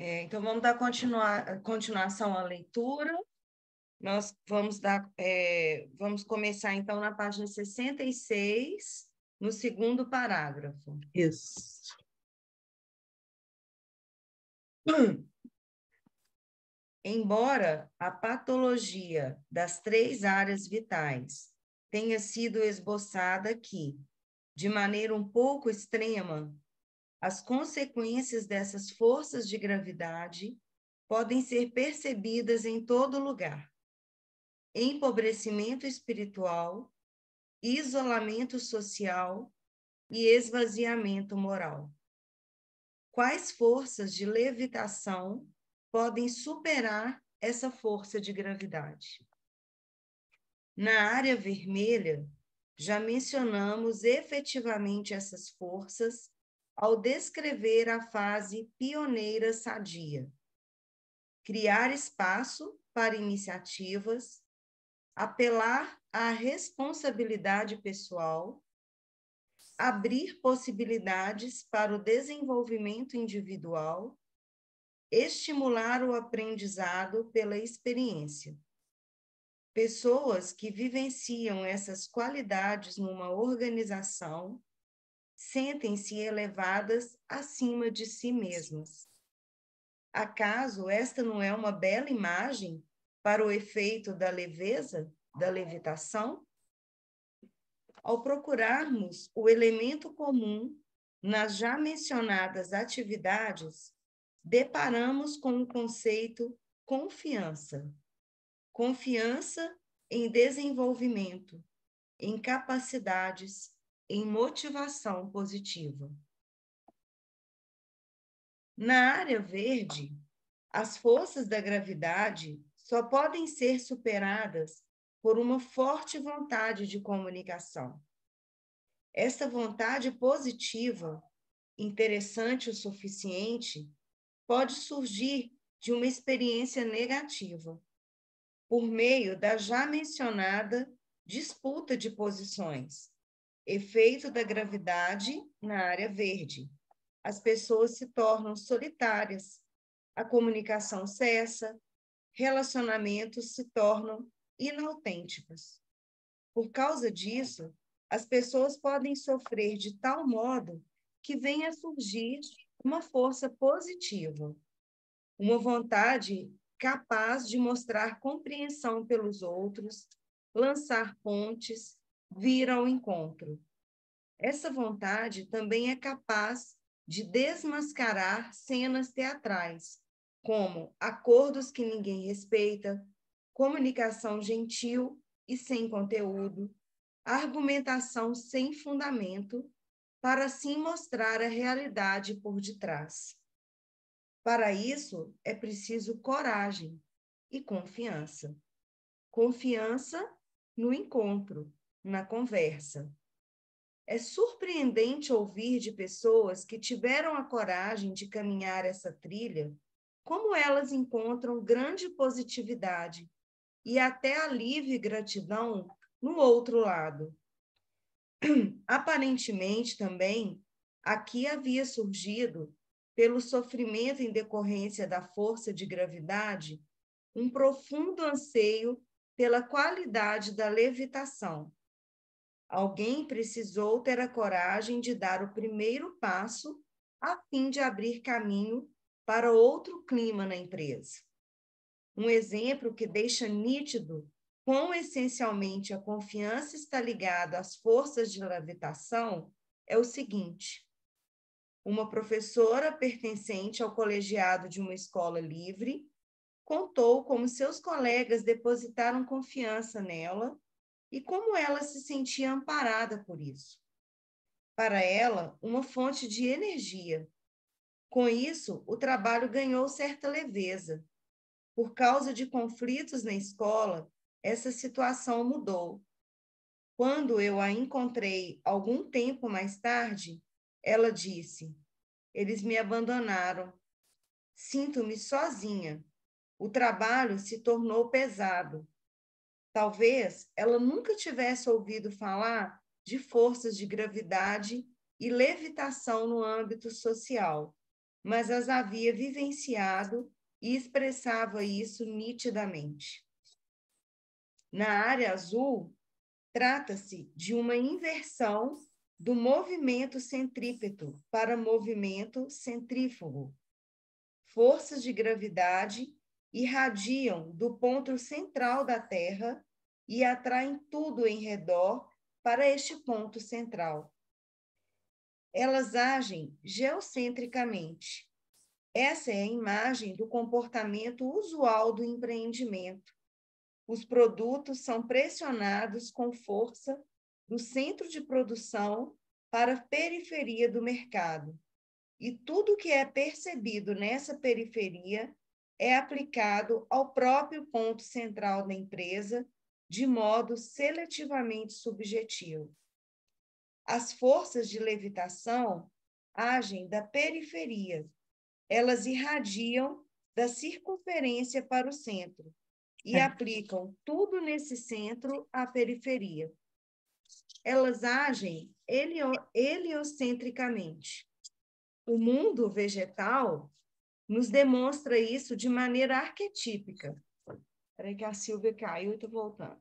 Então, vamos dar continuação à leitura. Nós vamos começar, então, na página 66, no segundo parágrafo. Isso. Embora a patologia das 3 áreas vitais tenha sido esboçada aqui, de maneira um pouco extrema, as consequências dessas forças de gravidade podem ser percebidas em todo lugar. Empobrecimento espiritual, isolamento social e esvaziamento moral. Quais forças de levitação podem superar essa força de gravidade? Na área vermelha, já mencionamos efetivamente essas forças ao descrever a fase pioneira sadia. Criar espaço para iniciativas, apelar à responsabilidade pessoal, abrir possibilidades para o desenvolvimento individual, estimular o aprendizado pela experiência. Pessoas que vivenciam essas qualidades numa organização sentem-se elevadas acima de si mesmas. Acaso esta não é uma bela imagem para o efeito da leveza, da levitação? Ao procurarmos o elemento comum nas já mencionadas atividades, deparamos com o conceito confiança. Confiança em desenvolvimento, em capacidades, em motivação positiva. Na área verde, as forças da gravidade só podem ser superadas por uma forte vontade de comunicação. Essa vontade positiva, interessante o suficiente, pode surgir de uma experiência negativa, por meio da já mencionada disputa de posições, efeito da gravidade na área verde. As pessoas se tornam solitárias, a comunicação cessa, relacionamentos se tornam inautênticos. Por causa disso, as pessoas podem sofrer de tal modo que venha a surgir uma força positiva, uma vontade capaz de mostrar compreensão pelos outros, lançar pontes, vir ao encontro. Essa vontade também é capaz de desmascarar cenas teatrais, como acordos que ninguém respeita, comunicação gentil e sem conteúdo, argumentação sem fundamento, para assim mostrar a realidade por detrás. Para isso, é preciso coragem e confiança. Confiança no encontro, na conversa. É surpreendente ouvir de pessoas que tiveram a coragem de caminhar essa trilha, como elas encontram grande positividade e até alívio e gratidão no outro lado. Aparentemente, também, aqui havia surgido, pelo sofrimento em decorrência da força de gravidade, um profundo anseio pela qualidade da levitação. Alguém precisou ter a coragem de dar o primeiro passo a fim de abrir caminho para outro clima na empresa. Um exemplo que deixa nítido quão essencialmente a confiança está ligada às forças de levitação é o seguinte: uma professora pertencente ao colegiado de uma escola livre contou como seus colegas depositaram confiança nela e como ela se sentia amparada por isso. Para ela, uma fonte de energia. Com isso, o trabalho ganhou certa leveza. Por causa de conflitos na escola, essa situação mudou. Quando eu a encontrei algum tempo mais tarde, ela disse: eles me abandonaram. Sinto-me sozinha. O trabalho se tornou pesado. Talvez ela nunca tivesse ouvido falar de forças de gravidade e levitação no âmbito social, mas as havia vivenciado e expressava isso nitidamente. Na área azul, trata-se de uma inversão do movimento centrípeto para movimento centrífugo. Forças de gravidade irradiam do ponto central da Terra e atraem tudo em redor para este ponto central. Elas agem geocentricamente. Essa é a imagem do comportamento usual do empreendimento. Os produtos são pressionados com força do centro de produção para a periferia do mercado. E tudo que é percebido nessa periferia é aplicado ao próprio ponto central da empresa de modo seletivamente subjetivo. As forças de levitação agem da periferia. Elas irradiam da circunferência para o centro e aplicam tudo nesse centro à periferia. Elas agem heliocentricamente. O mundo vegetal nos demonstra isso de maneira arquetípica. Espera aí que a Silvia caiu e estou voltando.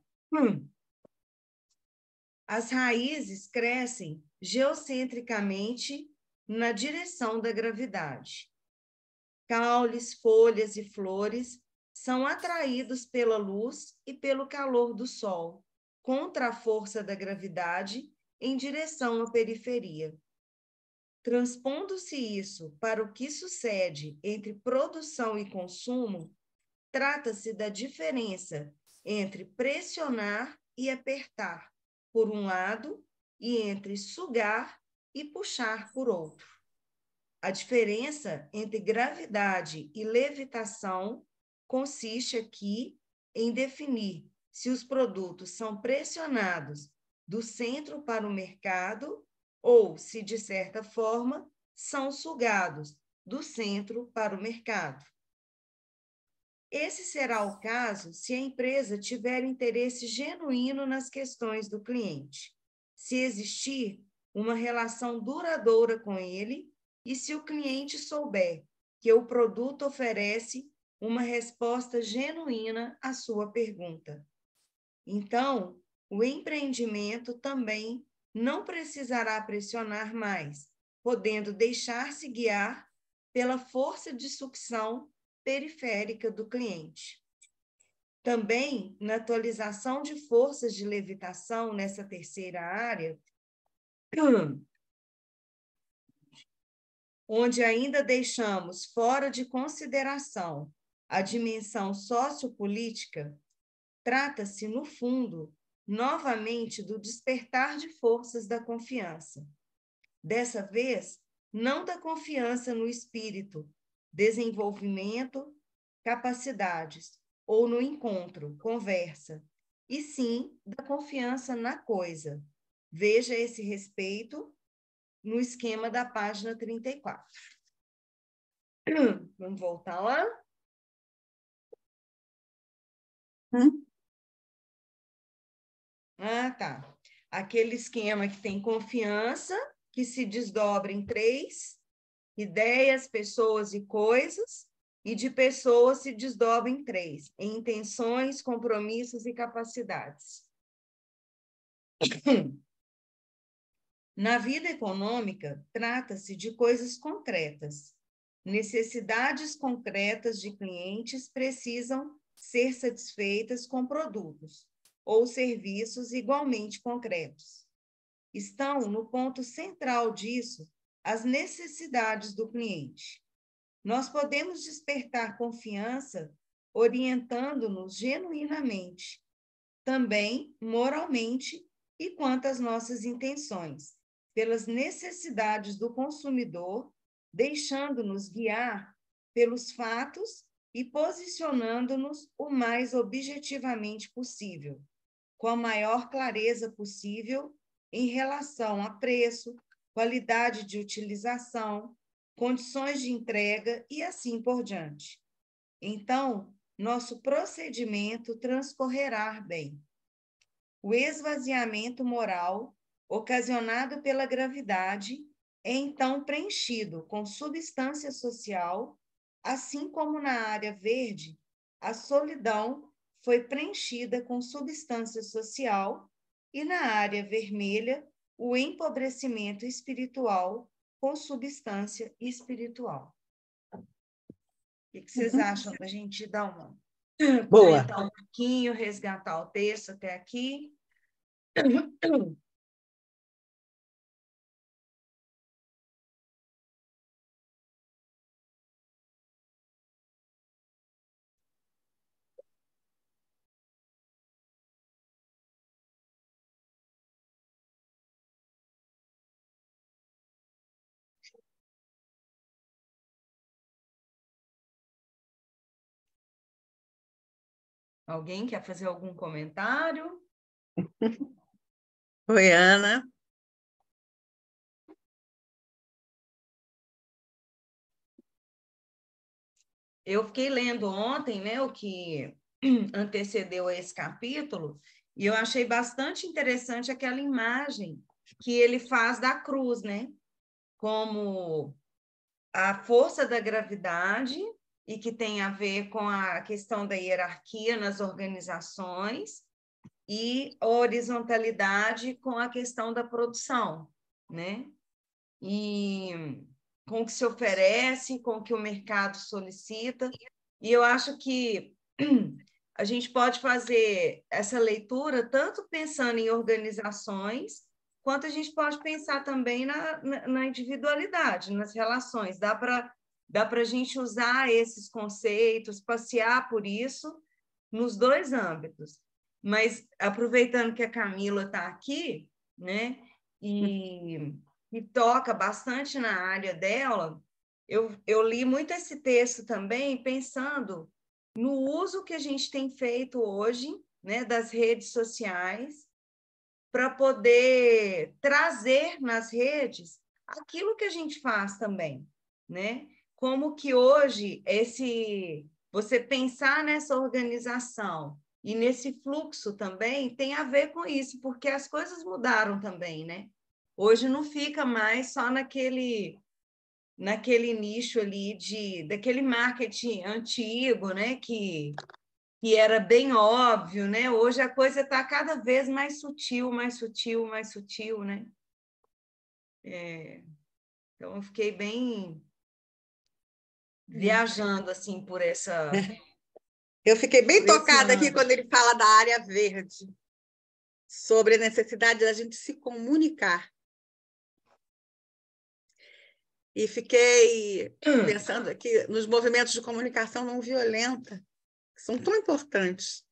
As raízes crescem geocentricamente na direção da gravidade. Caules, folhas e flores são atraídos pela luz e pelo calor do sol, contra a força da gravidade, em direção à periferia. Transpondo-se isso para o que sucede entre produção e consumo, trata-se da diferença entre pressionar e apertar, por um lado, e entre sugar e puxar, por outro. A diferença entre gravidade e levitação consiste aqui em definir se os produtos são pressionados do centro para o mercado ou se, de certa forma, são sugados do centro para o mercado. Esse será o caso se a empresa tiver interesse genuíno nas questões do cliente, se existir uma relação duradoura com ele e se o cliente souber que o produto oferece uma resposta genuína à sua pergunta. Então, o empreendimento também não precisará pressionar mais, podendo deixar-se guiar pela força de sucção periférica do cliente. Também, na atualização de forças de levitação nessa terceira área, onde ainda deixamos fora de consideração a dimensão sociopolítica, trata-se, no fundo, novamente do despertar de forças da confiança. Dessa vez, não da confiança no espírito, desenvolvimento, capacidades, ou no encontro, conversa, e sim da confiança na coisa. Veja esse respeito no esquema da página 34. Vamos voltar lá? Ah, tá. Aquele esquema que tem confiança, que se desdobra em 3, ideias, pessoas e coisas, e de pessoas se desdobra em 3, em intenções, compromissos e capacidades. Na vida econômica, trata-se de coisas concretas. Necessidades concretas de clientes precisam ser satisfeitas com produtos ou serviços igualmente concretos. Estão no ponto central disso as necessidades do cliente. Nós podemos despertar confiança orientando-nos genuinamente, também moralmente e quanto às nossas intenções, pelas necessidades do consumidor, deixando-nos guiar pelos fatos e posicionando-nos o mais objetivamente possível, com a maior clareza possível em relação a preço, qualidade de utilização, condições de entrega e assim por diante. Então, nosso procedimento transcorrerá bem. O esvaziamento moral, ocasionado pela gravidade, é então preenchido com substância social, assim como na área verde, a solidão foi preenchida com substância social e na área vermelha, o empobrecimento espiritual com substância espiritual. O que vocês acham da gente dar uma... Boa. Comentar um pouquinho, resgatar o texto até aqui? Alguém quer fazer algum comentário? Oi, Ana. Eu fiquei lendo ontem, né, o que antecedeu a esse capítulo, e eu achei bastante interessante aquela imagem que ele faz da cruz, né? Como a força da gravidade, e que tem a ver com a questão da hierarquia nas organizações, e a horizontalidade com a questão da produção, né? E com o que se oferece, com o que o mercado solicita. E eu acho que a gente pode fazer essa leitura tanto pensando em organizações, quanto a gente pode pensar também na individualidade, nas relações. Dá para a gente usar esses conceitos, passear por isso nos dois âmbitos. Mas, aproveitando que a Camila está aqui, né, e toca bastante na área dela, eu li muito esse texto também pensando no uso que a gente tem feito hoje, né, das redes sociais, para poder trazer nas redes aquilo que a gente faz também, né? Como que hoje você pensar nessa organização e nesse fluxo também tem a ver com isso, porque as coisas mudaram também, né? Hoje não fica mais só naquele nicho ali daquele marketing antigo, né? Que era bem óbvio, né? Hoje a coisa está cada vez mais sutil, mais sutil, mais sutil, né? Então eu fiquei bem viajando assim por essa. Eu fiquei bem Por esse tocada aqui âmbito. quando ele fala da área verde, sobre a necessidade da gente se comunicar. E fiquei pensando aqui nos movimentos de comunicação não violenta, que são tão importantes,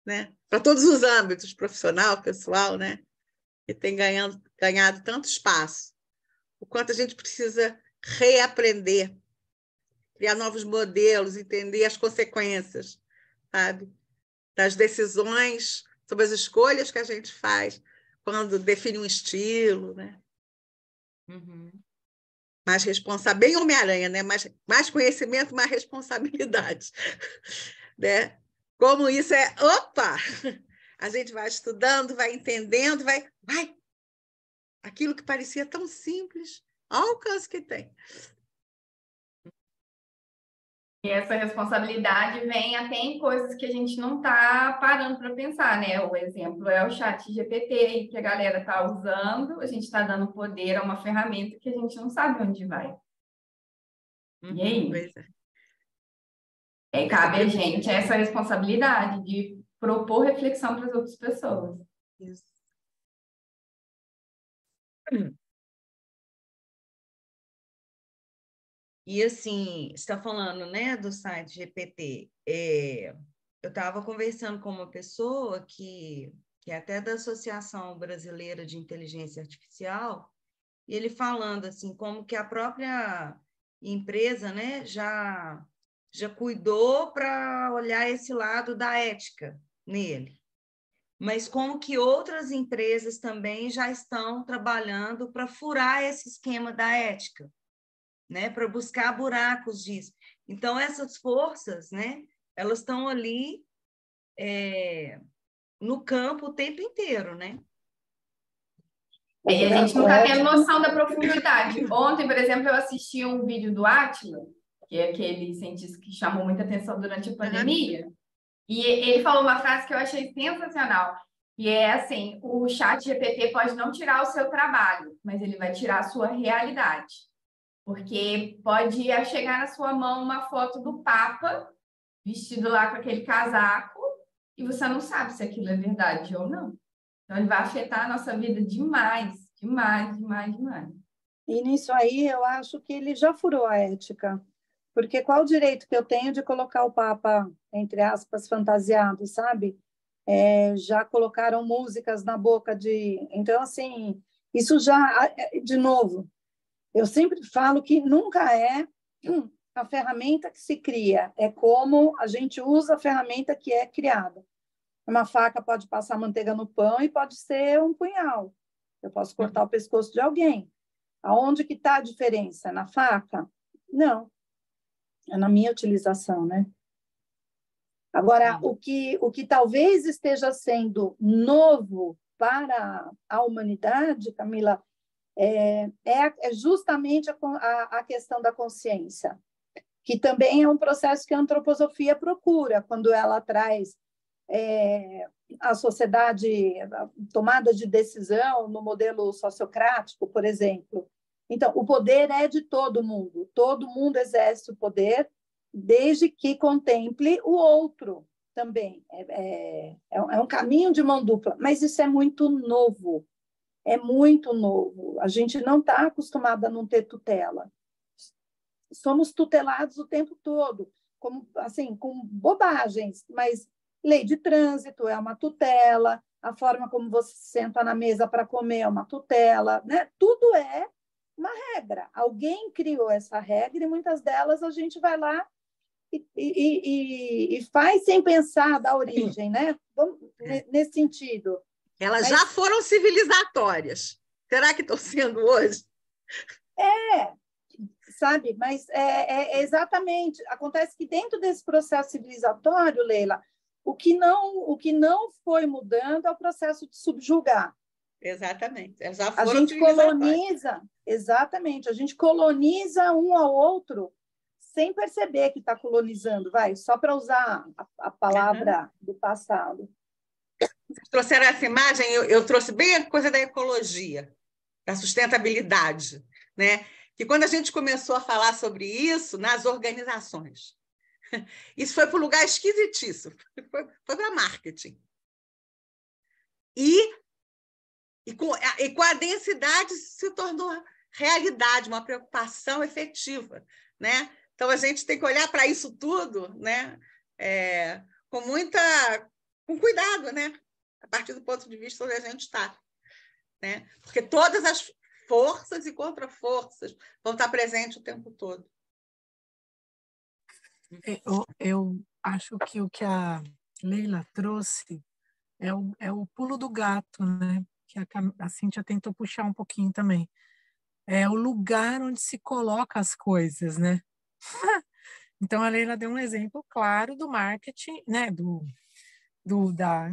né? Para todos os âmbitos, profissional, pessoal, né? E tem ganhado tanto espaço. O quanto a gente precisa reaprender, criar novos modelos, entender as consequências, sabe? Das decisões, sobre as escolhas que a gente faz quando define um estilo, né? Uhum. Mais responsável, bem Homem-Aranha, né? Mais conhecimento, mais responsabilidade, né? Como isso é, opa! A gente vai estudando, vai entendendo, vai, aquilo que parecia tão simples, olha o alcance que tem. E essa responsabilidade vem até em coisas que a gente não está parando para pensar, né? O exemplo é o chat GPT, que a galera está usando, a gente está dando poder a uma ferramenta que a gente não sabe onde vai. E aí? Pois é. Aí cabe a gente essa responsabilidade de propor reflexão para as outras pessoas. Isso. E assim, você está falando, né, do site GPT. Eu estava conversando com uma pessoa que é até da Associação Brasileira de Inteligência Artificial, e ele falando assim, como que a própria empresa, né, já cuidou para olhar esse lado da ética nele. Mas como que outras empresas também já estão trabalhando para furar esse esquema da ética, né, para buscar buracos disso. Então, essas forças, né, elas estão ali no campo o tempo inteiro, né? E a gente não está tendo noção da profundidade. Ontem, por exemplo, eu assisti um vídeo do Átila, que é aquele cientista que chamou muita atenção durante a pandemia, e ele falou uma frase que eu achei sensacional, e é assim, o ChatGPT pode não tirar o seu trabalho, mas ele vai tirar a sua realidade. Porque pode chegar na sua mão uma foto do Papa, vestido lá com aquele casaco, e você não sabe se aquilo é verdade ou não. Então, ele vai afetar a nossa vida demais, demais, demais, demais. E nisso aí, eu acho que ele já furou a ética. Porque qual o direito que eu tenho de colocar o Papa, entre aspas, fantasiado, sabe? Já colocaram músicas na boca de... Então, assim, isso já... De novo, eu sempre falo que nunca é a ferramenta que se cria, é como a gente usa a ferramenta que é criada. Uma faca pode passar manteiga no pão e pode ser um punhal. Eu posso cortar o pescoço de alguém. Aonde que está a diferença? Na faca? Não. É na minha utilização, né? Agora, o que talvez esteja sendo novo para a humanidade, Camila, é justamente a questão da consciência, que também é um processo que a antroposofia procura, quando ela traz a sociedade, a tomada de decisão no modelo sociocrático, por exemplo. Então, o poder é de todo mundo exerce o poder, desde que contemple o outro também. É um caminho de mão dupla, mas isso é muito novo. A gente não está acostumado a não ter tutela. Somos tutelados o tempo todo, com bobagens, mas lei de trânsito é uma tutela, a forma como você senta na mesa para comer é uma tutela, né? Tudo é uma regra. Alguém criou essa regra e muitas delas a gente vai lá e faz sem pensar da origem, né? Nesse sentido. Elas já foram civilizatórias. Será que estão sendo hoje? Sabe? Mas exatamente. Acontece que dentro desse processo civilizatório, Leila, o que não foi mudando é o processo de subjugar. Exatamente. Já A gente coloniza, exatamente, a gente coloniza um ao outro sem perceber que está colonizando, só para usar a palavra do passado. Vocês trouxeram essa imagem, eu trouxe bem a coisa da ecologia, da sustentabilidade, né? Que quando a gente começou a falar sobre isso nas organizações, isso foi para um lugar esquisitíssimo, foi para marketing. E com a densidade se tornou realidade, uma preocupação efetiva, né? Então, a gente tem que olhar para isso tudo, né? Com cuidado, né? A partir do ponto de vista onde a gente está, né? Porque todas as forças e contra-forças vão estar presentes o tempo todo. Eu acho que o que a Leila trouxe é o pulo do gato, né? Que a Cíntia tentou puxar um pouquinho também. É o lugar onde se coloca as coisas, né? Então, a Leila deu um exemplo claro do marketing, né?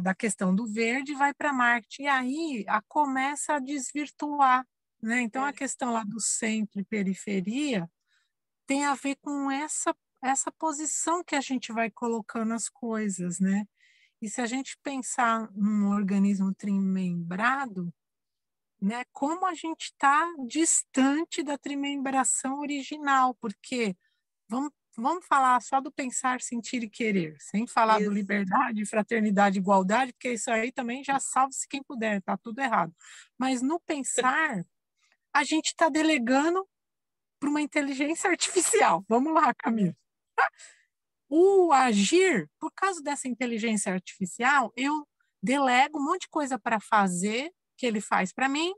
Da questão do verde vai para marketing, e aí começa a desvirtuar, né? Então, a questão lá do centro e periferia tem a ver com essa posição que a gente vai colocando as coisas, né? E se a gente pensar num organismo trimembrado, né, como a gente está distante da trimembração original, porque vamos falar só do pensar, sentir e querer, sem falar do liberdade, fraternidade, igualdade, porque isso aí também já salve-se quem puder, está tudo errado. Mas no pensar, a gente está delegando para uma inteligência artificial. Vamos lá, Camila. O agir, por causa dessa inteligência artificial, eu delego um monte de coisa para fazer, que ele faz para mim,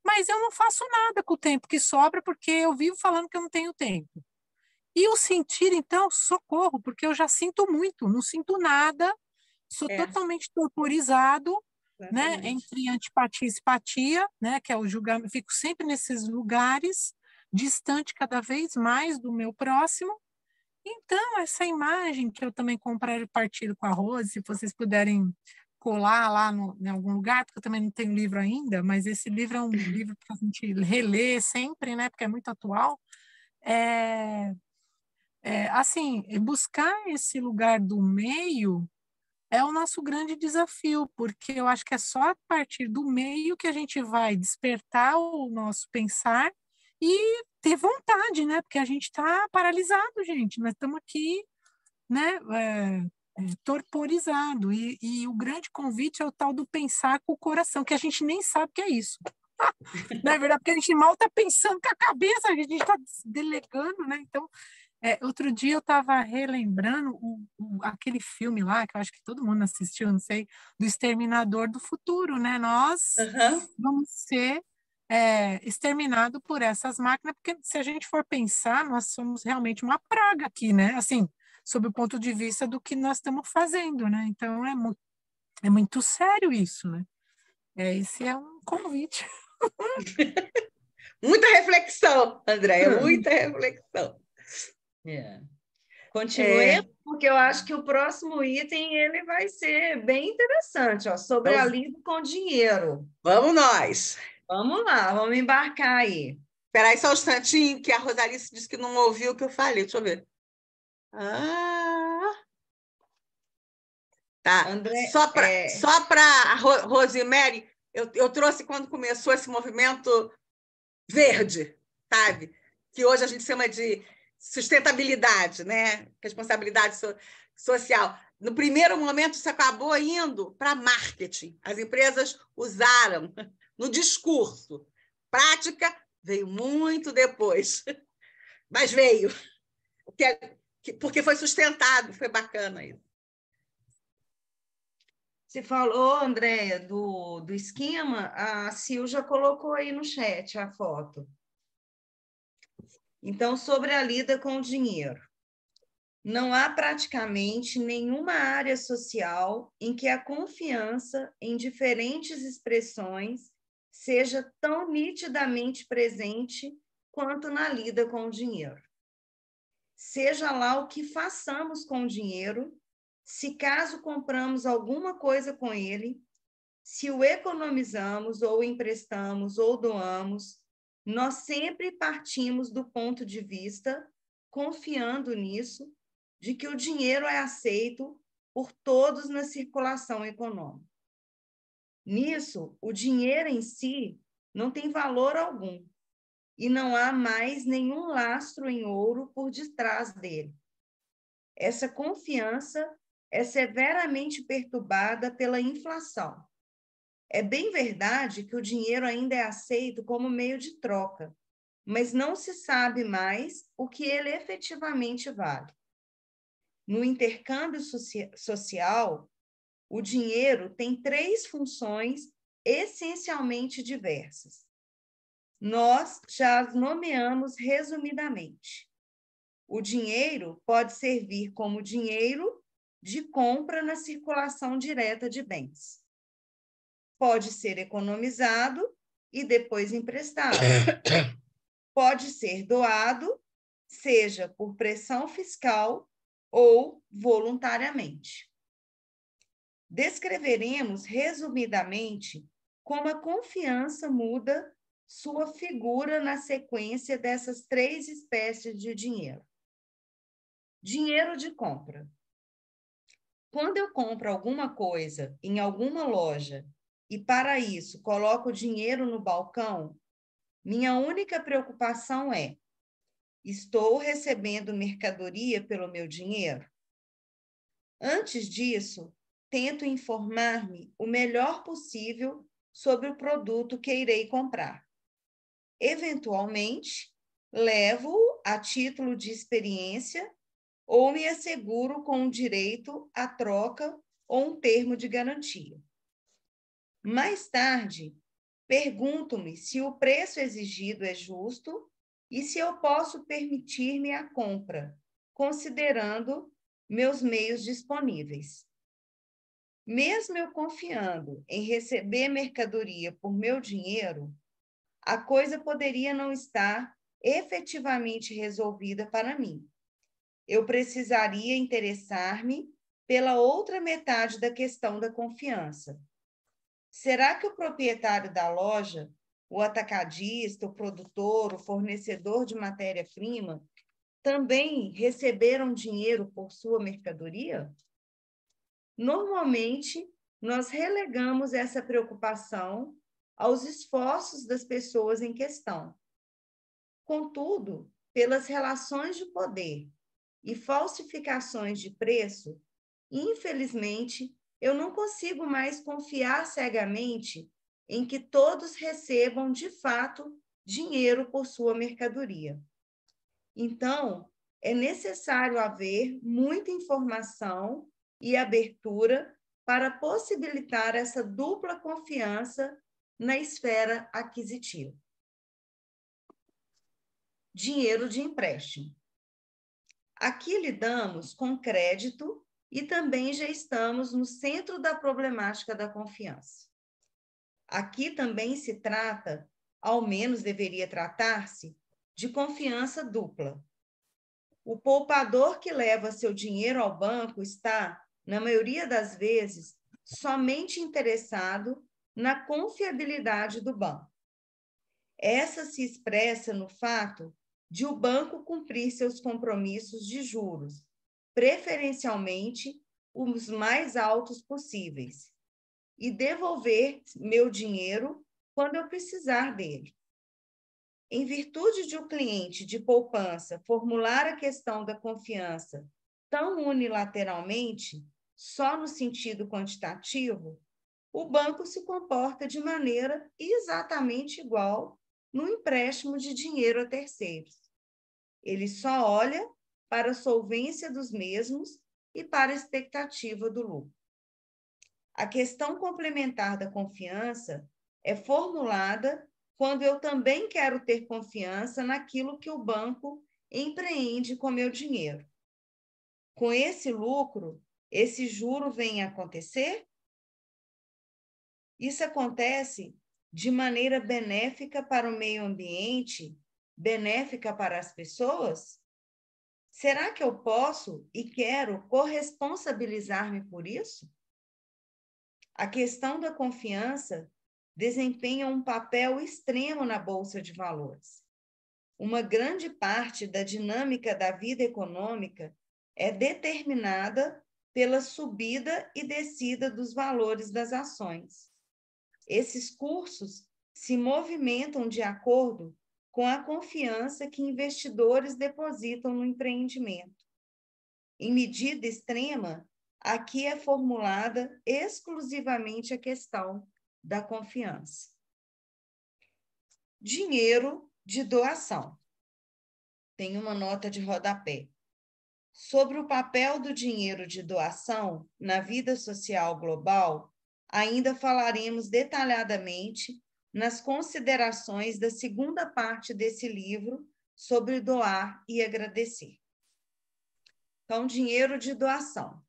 mas eu não faço nada com o tempo que sobra, porque eu vivo falando que eu não tenho tempo. E o sentir, então, socorro, porque eu já sinto muito, não sinto nada, sou totalmente torturizado, né, entre antipatia e simpatia, né, que é o julgamento, fico sempre nesses lugares, distante cada vez mais do meu próximo. Então, essa imagem que eu também compartilho com a Rose, se vocês puderem colar lá em algum lugar, porque eu também não tenho livro ainda, mas esse livro é um livro para a gente reler sempre, né? Porque é muito atual. Assim, buscar esse lugar do meio é o nosso grande desafio, porque eu acho que é só a partir do meio que a gente vai despertar o nosso pensar e ter vontade, né? Porque a gente está paralisado, gente. Nós estamos aqui, né? Torporizado. E o grande convite é o tal do pensar com o coração, que a gente nem sabe que é isso. Não é verdade? Porque a gente mal está pensando com a cabeça, a gente está delegando, né? Então, outro dia eu estava relembrando aquele filme lá, que eu acho que todo mundo assistiu, não sei, do Exterminador do Futuro, né? Nós vamos ser exterminados por essas máquinas, porque se a gente for pensar, nós somos realmente uma praga aqui, né? Assim, sob o ponto de vista do que nós estamos fazendo, né? Então, é muito sério isso, né? Esse é um convite. Muita reflexão, Andréia, muita reflexão. Continuemos, porque eu acho que o próximo item ele vai ser bem interessante, ó, sobre a lida com dinheiro. Vamos nós. Vamos lá, vamos embarcar aí. Espera aí só um instantinho, que a Rosalice disse que não ouviu o que eu falei. Deixa eu ver. Tá. André, só para a Rosemary, eu trouxe quando começou esse movimento verde, sabe? Que hoje a gente chama de sustentabilidade, né? Responsabilidade social. No primeiro momento, isso acabou indo para marketing. As empresas usaram no discurso. Prática veio muito depois, mas veio. Porque foi sustentado, foi bacana isso. Você falou, Andréia, do esquema, a Sil já colocou aí no chat a foto. Então, sobre a lida com o dinheiro. Não há praticamente nenhuma área social em que a confiança em diferentes expressões seja tão nitidamente presente quanto na lida com o dinheiro. Seja lá o que façamos com o dinheiro, se caso compramos alguma coisa com ele, se o economizamos ou emprestamos ou doamos, nós sempre partimos do ponto de vista, confiando nisso, de que o dinheiro é aceito por todos na circulação econômica. Nisso, o dinheiro em si não tem valor algum e não há mais nenhum lastro em ouro por detrás dele. Essa confiança é severamente perturbada pela inflação. É bem verdade que o dinheiro ainda é aceito como meio de troca, mas não se sabe mais o que ele efetivamente vale. No intercâmbio social, o dinheiro tem 3 funções essencialmente diversas. Nós já as nomeamos resumidamente. O dinheiro pode servir como dinheiro de compra na circulação direta de bens. Pode ser economizado e depois emprestado. Pode ser doado, seja por pressão fiscal ou voluntariamente. Descreveremos resumidamente como a confiança muda sua figura na sequência dessas 3 espécies de dinheiro. Dinheiro de compra. Quando eu compro alguma coisa em alguma loja e, para isso, coloco dinheiro no balcão, minha única preocupação é: estou recebendo mercadoria pelo meu dinheiro? Antes disso, tento informar-me o melhor possível sobre o produto que irei comprar. Eventualmente, levo-o a título de experiência ou me asseguro com um direito à troca ou um termo de garantia. Mais tarde, pergunto-me se o preço exigido é justo e se eu posso permitir-me a compra, considerando meus meios disponíveis. Mesmo eu confiando em receber mercadoria por meu dinheiro, a coisa poderia não estar efetivamente resolvida para mim. Eu precisaria interessar-me pela outra metade da questão da confiança. Será que o proprietário da loja, o atacadista, o produtor, o fornecedor de matéria-prima, também receberam dinheiro por sua mercadoria? Normalmente, nós relegamos essa preocupação aos esforços das pessoas em questão. Contudo, pelas relações de poder e falsificações de preço, infelizmente, eu não consigo mais confiar cegamente em que todos recebam, de fato, dinheiro por sua mercadoria. Então, é necessário haver muita informação e abertura para possibilitar essa dupla confiança na esfera aquisitiva. Dinheiro de empréstimo. Aqui lidamos com crédito e também já estamos no centro da problemática da confiança. Aqui também se trata, ao menos deveria tratar-se, de confiança dupla. O poupador que leva seu dinheiro ao banco está, na maioria das vezes, somente interessado na confiabilidade do banco. Essa se expressa no fato de o banco cumprir seus compromissos de juros, preferencialmente os mais altos possíveis, e devolver meu dinheiro quando eu precisar dele. Em virtude de o cliente de poupança formular a questão da confiança tão unilateralmente, só no sentido quantitativo, o banco se comporta de maneira exatamente igual no empréstimo de dinheiro a terceiros. Ele só olha para a solvência dos mesmos e para a expectativa do lucro. A questão complementar da confiança é formulada quando eu também quero ter confiança naquilo que o banco empreende com meu dinheiro. Com esse lucro, esse juro vem a acontecer? Isso acontece de maneira benéfica para o meio ambiente, benéfica para as pessoas? Será que eu posso e quero corresponsabilizar-me por isso? A questão da confiança desempenha um papel extremo na Bolsa de Valores. Uma grande parte da dinâmica da vida econômica é determinada pela subida e descida dos valores das ações. Esses cursos se movimentam de acordo com a confiança que investidores depositam no empreendimento. Em medida extrema, aqui é formulada exclusivamente a questão da confiança. Dinheiro de doação. Tem uma nota de rodapé. Sobre o papel do dinheiro de doação na vida social global, ainda falaremos detalhadamente nas considerações da segunda parte desse livro sobre doar e agradecer. Então, dinheiro de doação.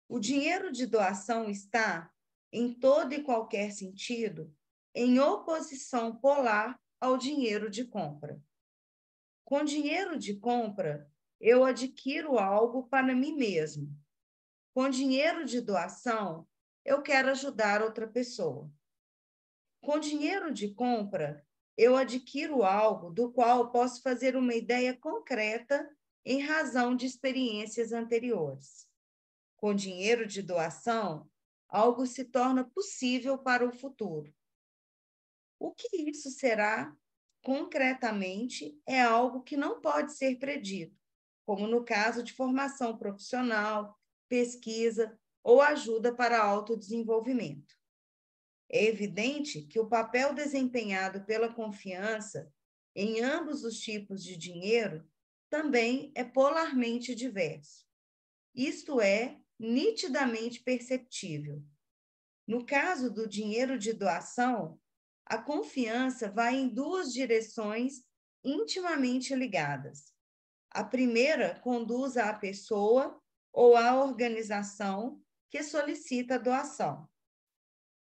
O dinheiro de doação está, em todo e qualquer sentido, em oposição polar ao dinheiro de compra. Com dinheiro de compra, eu adquiro algo para mim mesmo. Com dinheiro de doação, eu quero ajudar outra pessoa. Com dinheiro de compra, eu adquiro algo do qual posso fazer uma ideia concreta em razão de experiências anteriores. Com dinheiro de doação, algo se torna possível para o futuro. O que isso será, concretamente, é algo que não pode ser predito, como no caso de formação profissional, pesquisa ou ajuda para autodesenvolvimento. É evidente que o papel desempenhado pela confiança em ambos os tipos de dinheiro também é polarmente diverso. Isto é nitidamente perceptível. No caso do dinheiro de doação, a confiança vai em duas direções intimamente ligadas. A primeira conduz à pessoa ou à organização que solicita a doação.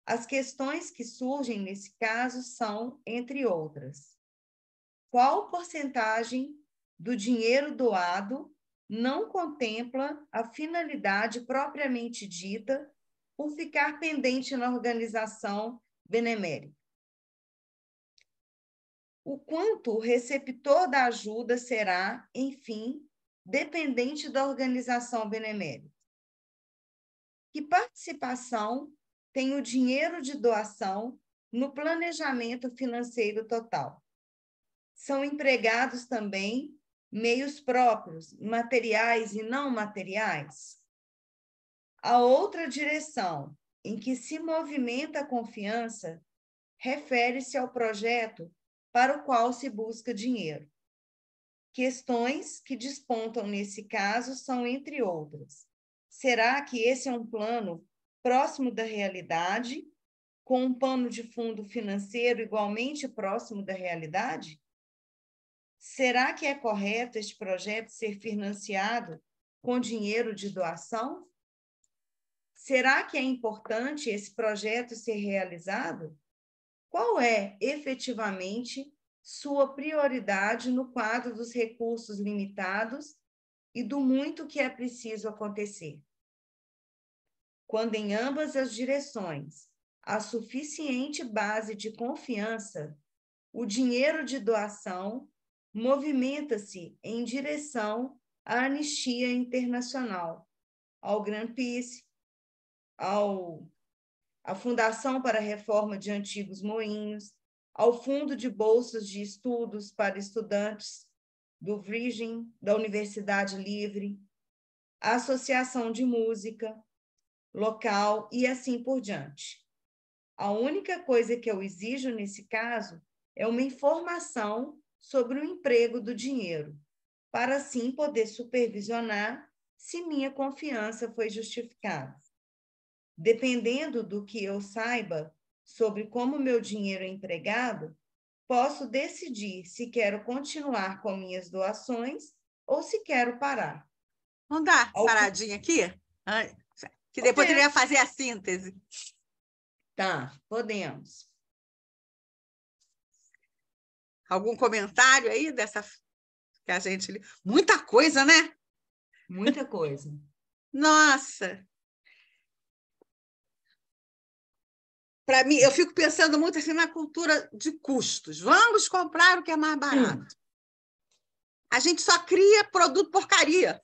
As questões que surgem nesse caso são, entre outras, qual porcentagem do dinheiro doado não contempla a finalidade propriamente dita por ficar pendente na organização benemérita. O quanto o receptor da ajuda será, enfim, dependente da organização benemérita. Que participação tem o dinheiro de doação no planejamento financeiro total? São empregados também meios próprios, materiais e não materiais? A outra direção em que se movimenta a confiança refere-se ao projeto para o qual se busca dinheiro. Questões que despontam nesse caso são, entre outras: será que esse é um plano próximo da realidade, com um pano de fundo financeiro igualmente próximo da realidade? Será que é correto este projeto ser financiado com dinheiro de doação? Será que é importante esse projeto ser realizado? Qual é, efetivamente, sua prioridade no quadro dos recursos limitados e do muito que é preciso acontecer? Quando em ambas as direções há suficiente base de confiança, o dinheiro de doação movimenta-se em direção à Anistia Internacional, ao Greenpeace, à Fundação para a Reforma de Antigos Moinhos, ao Fundo de Bolsas de Estudos para Estudantes do Virgin, da Universidade Livre, à Associação de Música local e assim por diante. A única coisa que eu exijo nesse caso é uma informação sobre o emprego do dinheiro, para assim poder supervisionar se minha confiança foi justificada. Dependendo do que eu saiba sobre como meu dinheiro é empregado, posso decidir se quero continuar com minhas doações ou se quero parar. Vamos dar paradinha aqui? Que depois ele vai fazer a síntese. Tá, podemos. Algum comentário aí dessa que a gente... Muita coisa, né? Muita coisa. Nossa! Para mim, eu fico pensando muito assim na cultura de custos. Vamos comprar o que é mais barato. A gente só cria produto porcaria.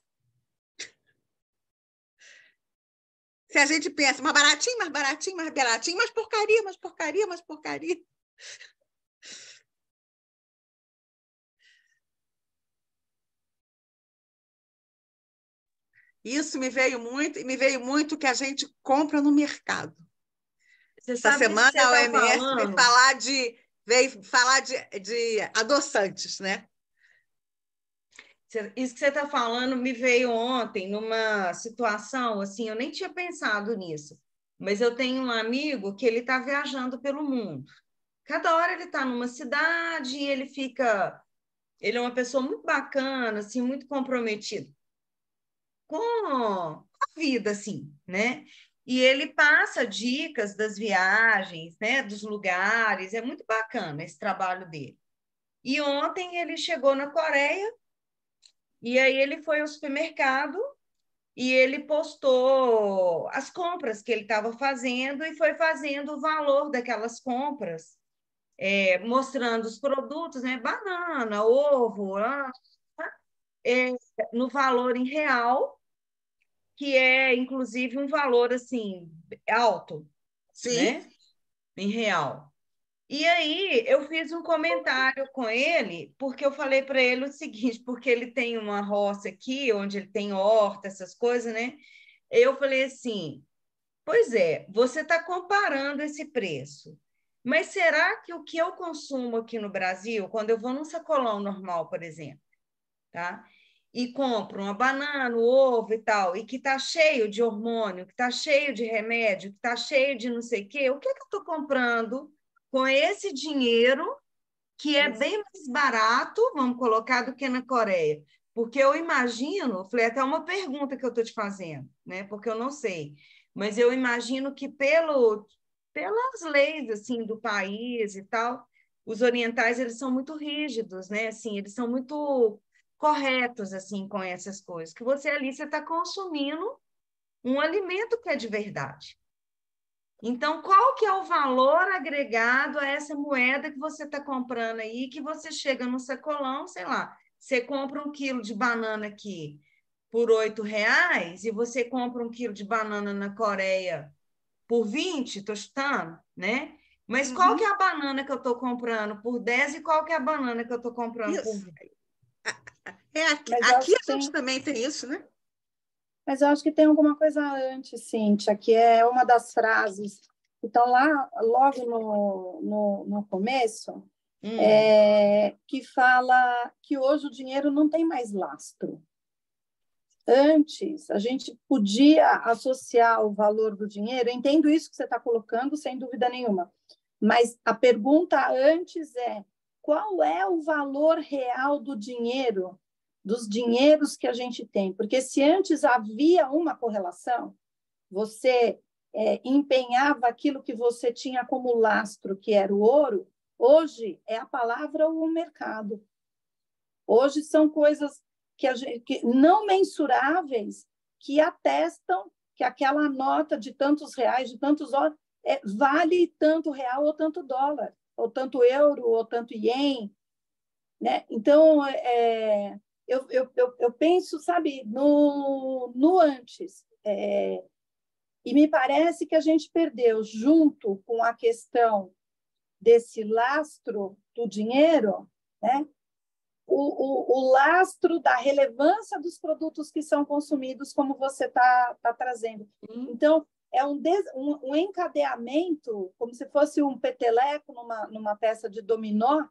Se a gente pensa mais baratinho, mais baratinho, mais baratinho, mais porcaria, mais porcaria, mais porcaria. Isso me veio muito que a gente compra no mercado. Essa semana a OMS veio falar de adoçantes, né? Isso que você está falando me veio ontem numa situação, assim, eu nem tinha pensado nisso, mas eu tenho um amigo que ele está viajando pelo mundo. Cada hora ele está numa cidade e ele é uma pessoa muito bacana, assim, muito comprometido com a vida, assim, né? E ele passa dicas das viagens, né, dos lugares, é muito bacana esse trabalho dele. E ontem ele chegou na Coreia e aí ele foi ao supermercado e ele postou as compras que ele estava fazendo e foi fazendo o valor daquelas compras, mostrando os produtos, né? Banana, ovo, no valor em real, que é, inclusive, um valor, assim, alto, Sim. né? Em real. E aí eu fiz um comentário com ele, porque eu falei para ele o seguinte, porque ele tem uma roça aqui, onde ele tem horta, essas coisas, né? Eu falei assim, pois é, você está comparando esse preço, mas será que o que eu consumo aqui no Brasil, quando eu vou num sacolão normal, por exemplo, tá? E compro uma banana, um ovo e tal, e que está cheio de hormônio, que está cheio de remédio, que está cheio de não sei o quê, o que eu estou comprando com esse dinheiro que é bem mais barato, vamos colocar, do que na Coreia? Porque eu imagino, falei, até uma pergunta que eu estou te fazendo, né? Porque eu não sei, mas eu imagino que pelas leis assim do país e tal, os orientais eles são muito rígidos, né? Assim, eles são muito corretos assim com essas coisas, que você ali você está consumindo um alimento que é de verdade. Então, qual que é o valor agregado a essa moeda que você está comprando aí, que você chega no sacolão, sei lá, você compra 1 quilo de banana aqui por R$ 8 e você compra 1 quilo de banana na Coreia por 20, estou chutando, né? Mas qual que é a banana que eu estou comprando por 10 e qual que é a banana que eu estou comprando por 20? Aqui a gente também tem isso, né? Mas eu acho que tem alguma coisa antes, Cíntia, que é uma das frases que estão lá logo no começo, que fala que hoje o dinheiro não tem mais lastro. Antes, a gente podia associar o valor do dinheiro, eu entendo isso que você está colocando, sem dúvida nenhuma, mas a pergunta antes é: qual é o valor real do dinheiro, dos dinheiros que a gente tem? Porque se antes havia uma correlação, você empenhava aquilo que você tinha como lastro, que era o ouro, hoje é a palavra ou o mercado. Hoje são coisas que não mensuráveis, que atestam que aquela nota de tantos reais, de tantos dólares, vale tanto real ou tanto dólar, ou tanto euro, ou tanto ien, né? Então, eu penso, sabe, no antes. E me parece que a gente perdeu, junto com a questão desse lastro do dinheiro, né? O lastro da relevância dos produtos que são consumidos, como você está trazendo. Então, é um encadeamento, como se fosse um peteleco numa peça de dominó,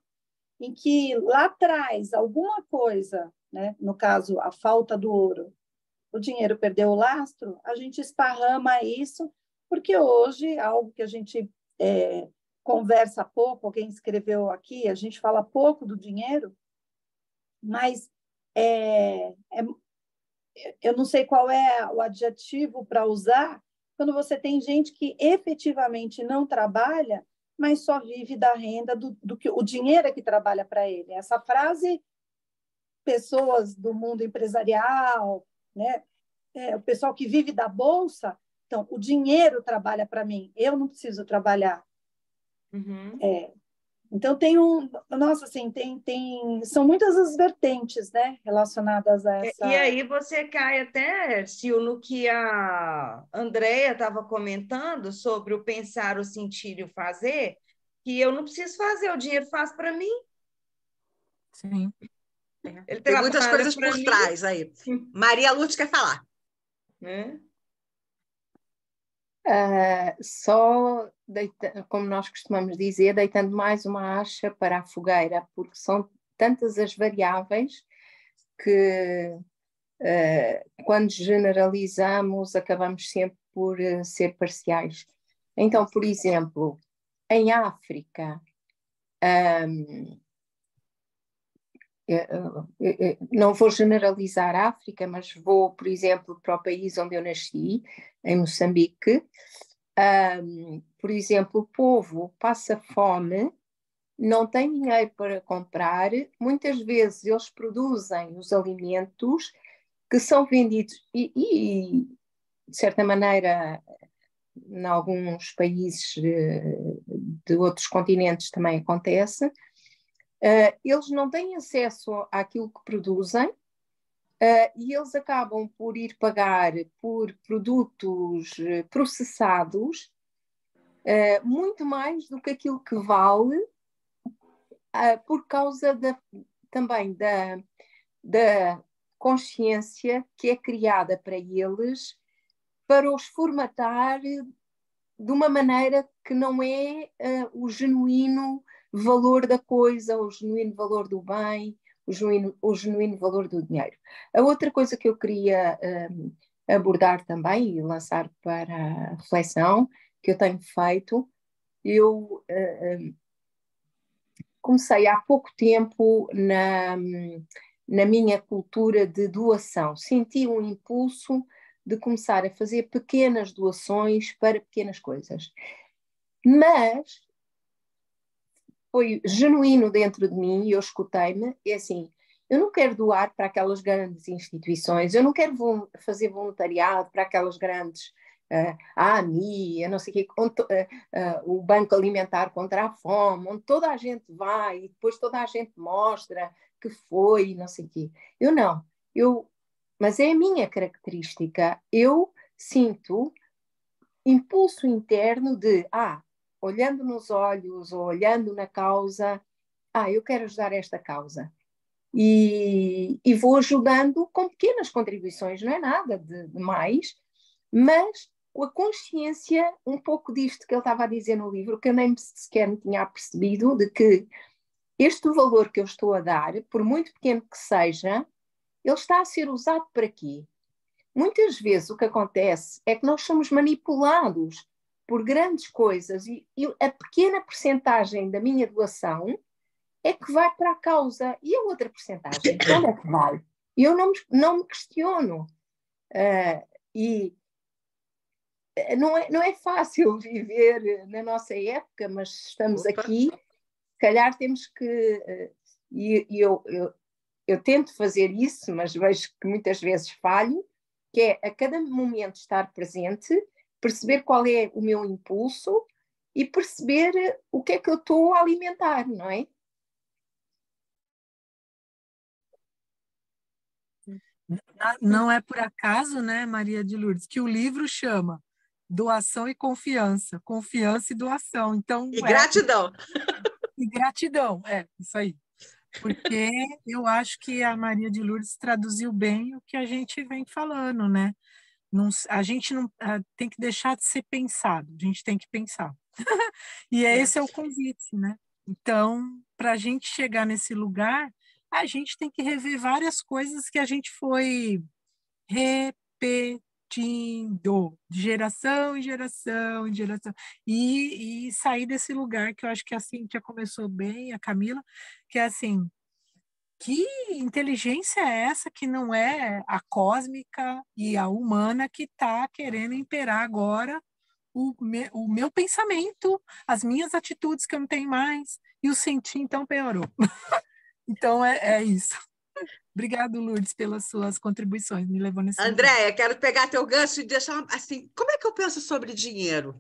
em que lá atrás alguma coisa, né? No caso, a falta do ouro, o dinheiro perdeu o lastro, a gente esparrama isso, porque hoje, algo que a gente conversa pouco, alguém escreveu aqui, a gente fala pouco do dinheiro, mas eu não sei qual é o adjetivo para usar quando você tem gente que efetivamente não trabalha, mas só vive da renda do que o dinheiro é que trabalha para ele. Essa frase, pessoas do mundo empresarial, né? O pessoal que vive da bolsa, então, o dinheiro trabalha para mim, eu não preciso trabalhar. Então, nossa, assim, são muitas as vertentes, né, relacionadas a essa... E aí você cai até, Sil, no que a Andrea estava comentando sobre o pensar, o sentir e o fazer, que eu não preciso fazer, o dinheiro faz para mim. Sim. Ele Tem muitas trabalha coisas por mim. trás aí. Maria Lúcia quer falar. Só, como nós costumamos dizer, deitando mais uma acha para a fogueira, porque são tantas as variáveis que, quando generalizamos, acabamos sempre por ser parciais. Então, por exemplo, em África, não vou generalizar a África, mas vou, por exemplo, para o país onde eu nasci, em Moçambique. Por exemplo, o povo passa fome, não tem dinheiro para comprar, muitas vezes eles produzem os alimentos que são vendidos e de certa maneira, em alguns países de outros continentes também acontece. Eles não têm acesso àquilo que produzem e eles acabam por ir pagar por produtos processados muito mais do que aquilo que vale por causa também da consciência que é criada para eles para os formatar de uma maneira que não é o genuíno valor da coisa, o genuíno valor do bem, o genuíno valor do dinheiro. A outra coisa que eu queria abordar também e lançar para a reflexão que eu tenho feito, eu comecei há pouco tempo na minha cultura de doação. Senti um impulso de começar a fazer pequenas doações para pequenas coisas. Mas foi genuíno dentro de mim e eu escutei-me, é assim, Eu não quero doar para aquelas grandes instituições, eu não quero fazer voluntariado para aquelas grandes, a AMI, eu não sei o quê, o Banco Alimentar contra a Fome, onde toda a gente vai e depois toda a gente mostra que foi, não sei o quê. Eu não. Mas é a minha característica. Eu sinto impulso interno de, olhando nos olhos ou olhando na causa, eu quero ajudar esta causa. E vou ajudando com pequenas contribuições, não é nada de mais, mas com a consciência um pouco disto que ele estava a dizer no livro, que eu nem sequer me tinha percebido, de que este valor que eu estou a dar, por muito pequeno que seja, ele está a ser usado para quê? Muitas vezes o que acontece é que nós somos manipulados por grandes coisas e a pequena percentagem da minha doação é que vai para a causa. E a outra percentagem, onde é que vai? Eu não me questiono. E não é fácil viver na nossa época, mas estamos aqui, se calhar temos que... eu tento fazer isso, mas vejo que muitas vezes falho, que é a cada momento estar presente, perceber qual é o meu impulso e perceber o que é que eu estou a alimentar, não é? Não é por acaso, né, Maria de Lourdes, que o livro chama Doação e Confiança, Confiança e Doação. Então, e gratidão. E gratidão, isso aí. Porque eu acho que a Maria de Lourdes traduziu bem o que a gente vem falando, né? A gente não tem que deixar de ser pensado, a gente tem que pensar. E esse é o convite, né? Então, para a gente chegar nesse lugar, a gente tem que rever várias coisas que a gente foi repetindo de geração em geração em geração e sair desse lugar que eu acho que a Cíntia começou bem, a Camila, que é assim, que inteligência é essa que não é a cósmica e a humana que está querendo imperar agora o meu pensamento, as minhas atitudes que eu não tenho mais, e o sentir então piorou. Então é isso. Obrigado, Lourdes, pelas suas contribuições, me levou nesse Andréia, quero pegar teu gancho e deixar assim, como é que eu penso sobre dinheiro?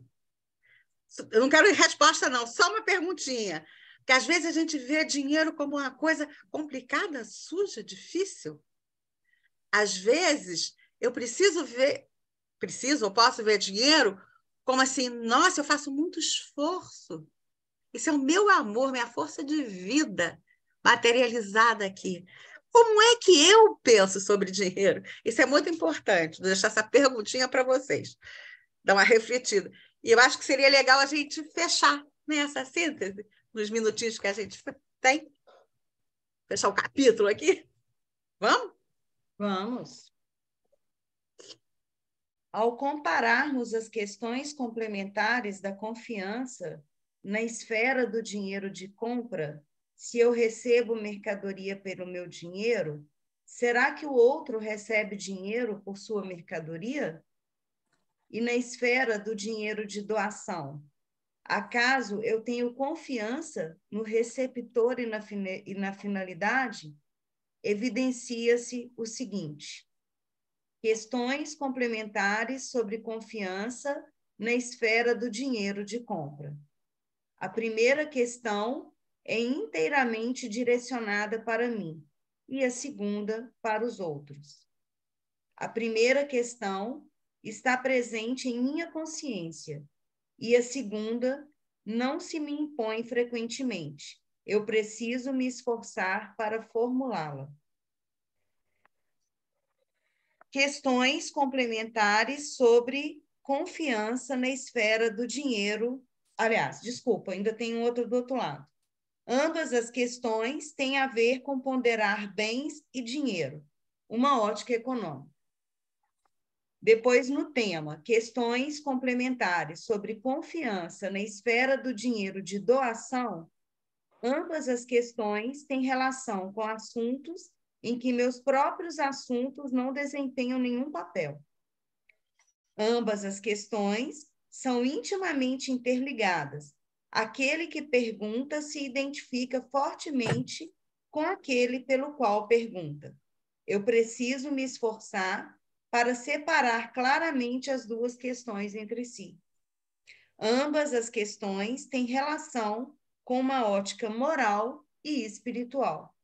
Eu não quero resposta, não, só uma perguntinha. Porque às vezes a gente vê dinheiro como uma coisa complicada, suja, difícil. Às vezes eu posso ver dinheiro como assim, nossa, eu faço muito esforço. Isso é o meu amor, minha força de vida materializada aqui. Como é que eu penso sobre dinheiro? Isso é muito importante, vou deixar essa perguntinha para vocês, dar uma refletida. E eu acho que seria legal a gente fechar, né, essa síntese, nos minutinhos que a gente tem. Fechar o capítulo aqui. Vamos? Vamos. Ao compararmos as questões complementares da confiança na esfera do dinheiro de compra, se eu recebo mercadoria pelo meu dinheiro, será que o outro recebe dinheiro por sua mercadoria? E na esfera do dinheiro de doação, acaso eu tenho confiança no receptor e na finalidade? Evidencia-se o seguinte: questões complementares sobre confiança na esfera do dinheiro de compra. A primeira questão é inteiramente direcionada para mim e a segunda para os outros. A primeira questão está presente em minha consciência e a segunda não se me impõe frequentemente. Eu preciso me esforçar para formulá-la. Questões complementares sobre confiança na esfera do dinheiro. Aliás, desculpa, ainda tem outra do outro lado. Ambas as questões têm a ver com ponderar bens e dinheiro, uma ótica econômica. Depois, no tema, questões complementares sobre confiança na esfera do dinheiro de doação, ambas as questões têm relação com assuntos em que meus próprios assuntos não desempenham nenhum papel. Ambas as questões são intimamente interligadas. Aquele que pergunta se identifica fortemente com aquele pelo qual pergunta. Eu preciso me esforçar para separar claramente as duas questões entre si. Ambas as questões têm relação com uma ótica moral e espiritual.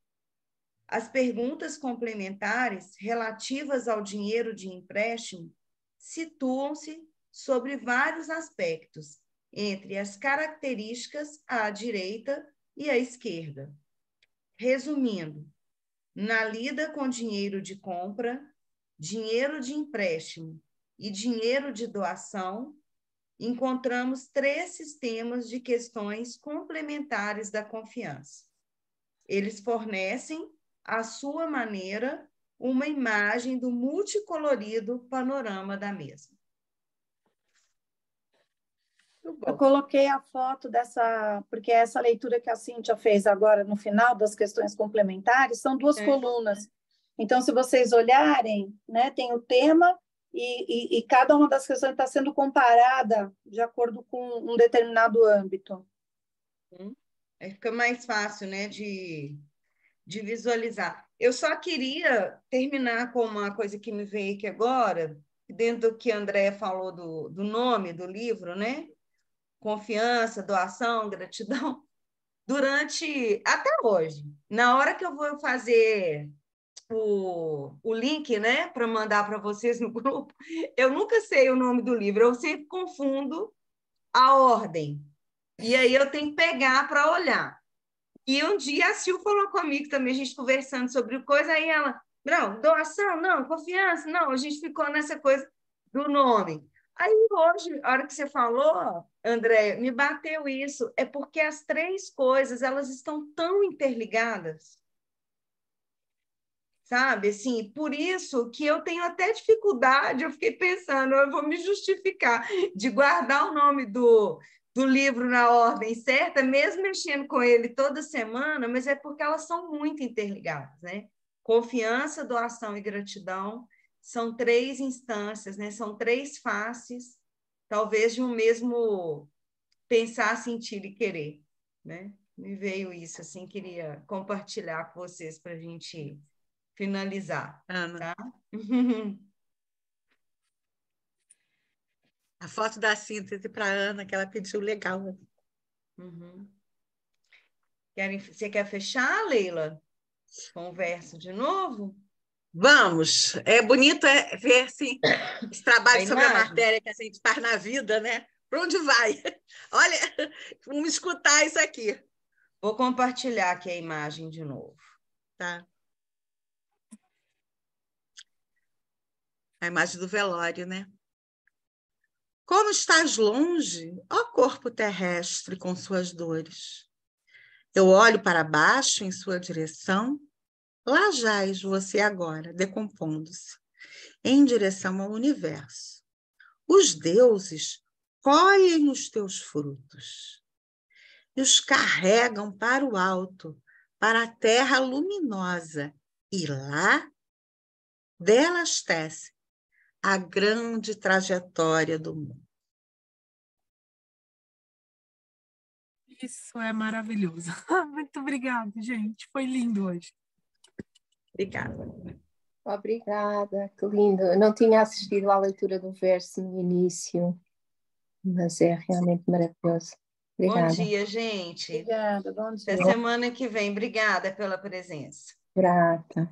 As perguntas complementares relativas ao dinheiro de empréstimo situam-se sobre vários aspectos, entre as características à direita e à esquerda. Resumindo, na lida com dinheiro de compra, dinheiro de empréstimo e dinheiro de doação, encontramos 3 sistemas de questões complementares da confiança. Eles fornecem, à sua maneira, uma imagem do multicolorido panorama da mesma. Eu coloquei a foto dessa, porque essa leitura que a Cíntia fez agora no final das questões complementares são 2 colunas. Então, se vocês olharem, né, tem o tema e cada uma das questões está sendo comparada de acordo com um determinado âmbito. Aí fica mais fácil, né, de visualizar. Eu só queria terminar com uma coisa que me veio aqui agora, dentro do que a Andréa falou do nome do livro, né? Confiança, doação, gratidão. Até hoje, na hora que eu vou fazer o link, né, para mandar para vocês no grupo, eu nunca sei o nome do livro, eu sempre confundo a ordem. E aí eu tenho que pegar para olhar. E um dia a Sil falou comigo também, a gente conversando sobre coisa, aí ela, não, doação, não, confiança, não, a gente ficou nessa coisa do nome. Aí hoje, a hora que você falou, André, me bateu isso, é porque as 3 coisas, elas estão tão interligadas, sabe? Assim, por isso que eu tenho até dificuldade, eu fiquei pensando, eu vou me justificar de guardar o nome do livro na ordem certa, mesmo mexendo com ele toda semana, mas é porque elas são muito interligadas, né? Confiança, doação e gratidão são 3 instâncias, né? São 3 faces, talvez de um mesmo pensar, sentir e querer, né? Me veio isso, assim, queria compartilhar com vocês para a gente finalizar. Ana. Tá? A foto da síntese para a Ana, que ela pediu, legal. Uhum. Você quer fechar, Leila? Conversa de novo? Vamos! É bonito ver assim, esse trabalho sobre a matéria que a gente faz na vida, né? Para onde vai? Olha, vamos escutar isso aqui. Vou compartilhar aqui a imagem de novo. Tá. A imagem do velório, né? Como estás longe, ó corpo terrestre com suas dores. Eu olho para baixo em sua direção, lá jaz você agora, decompondo-se, em direção ao universo. Os deuses colhem os teus frutos e os carregam para o alto, para a terra luminosa, e lá delas tece a grande trajetória do mundo. Isso é maravilhoso. Muito obrigada, gente. Foi lindo hoje. Obrigada. Obrigada, que lindo. Eu não tinha assistido à leitura do verso no início, mas é realmente maravilhoso. Obrigada. Bom dia, gente. Obrigada, bom dia. Até semana que vem. Obrigada pela presença. Grata.